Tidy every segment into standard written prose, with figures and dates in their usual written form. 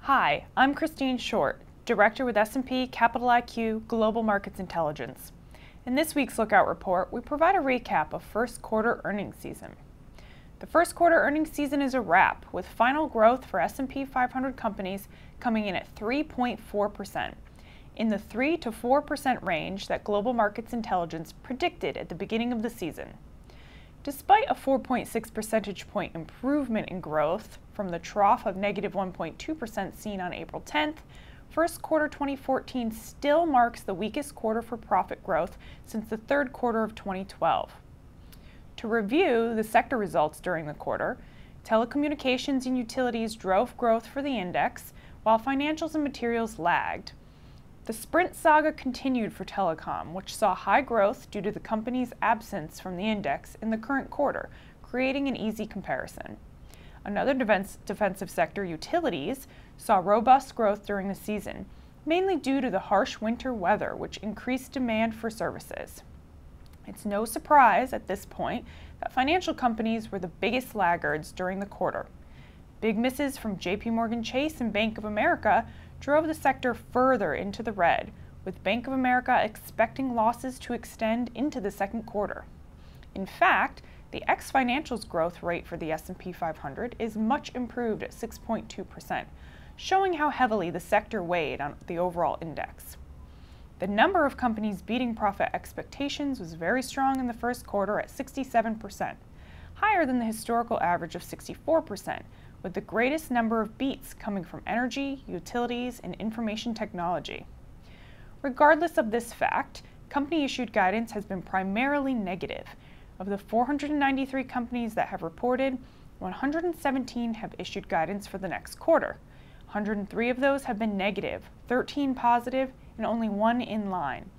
Hi, I'm Christine Short, Director with S&P Capital IQ Global Markets Intelligence. In this week's Lookout Report, we provide a recap of first quarter earnings season. The first quarter earnings season is a wrap, with final growth for S&P 500 companies coming in at 3.4%, in the 3 to 4% range that Global Markets Intelligence predicted at the beginning of the season. Despite a 4.6 percentage point improvement in growth from the trough of negative 1.2% seen on April 10th, first quarter 2014 still marks the weakest quarter for profit growth since the third quarter of 2012. To review the sector results during the quarter, telecommunications and utilities drove growth for the index, while financials and materials lagged. The Sprint saga continued for telecom, which saw high growth due to the company's absence from the index in the current quarter, creating an easy comparison. Another defensive sector, utilities, saw robust growth during the season, mainly due to the harsh winter weather, which increased demand for services. It's no surprise at this point that financial companies were the biggest laggards during the quarter. Big misses from JPMorgan Chase and Bank of America drove the sector further into the red, with Bank of America expecting losses to extend into the second quarter. In fact, the ex-financials growth rate for the S&P 500 is much improved at 6.2%, showing how heavily the sector weighed on the overall index. The number of companies beating profit expectations was very strong in the first quarter at 67%, higher than the historical average of 64%, with the greatest number of beats coming from energy, utilities, and information technology. Regardless of this fact, company-issued guidance has been primarily negative. Of the 493 companies that have reported, 117 have issued guidance for the next quarter. 103 of those have been negative, 13 positive, and only 1 in line.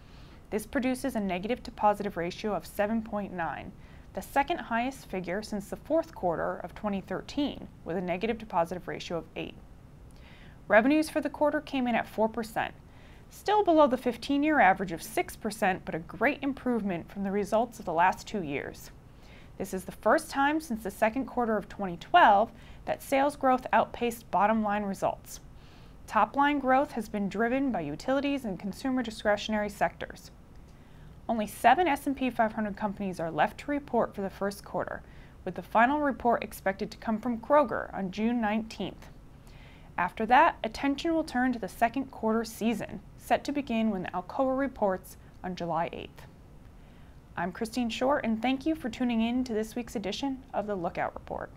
This produces a negative to positive ratio of 7.9. the second highest figure since the fourth quarter of 2013, with a negative to positive ratio of 8. Revenues for the quarter came in at 4%, still below the 15-year average of 6%, but a great improvement from the results of the last 2 years. This is the first time since the second quarter of 2012 that sales growth outpaced bottom-line results. Top-line growth has been driven by utilities and consumer discretionary sectors. Only 7 S&P 500 companies are left to report for the first quarter, with the final report expected to come from Kroger on June 19th. After that, attention will turn to the second quarter season, set to begin when Alcoa reports on July 8th. I'm Christine Short, and thank you for tuning in to this week's edition of the Lookout Report.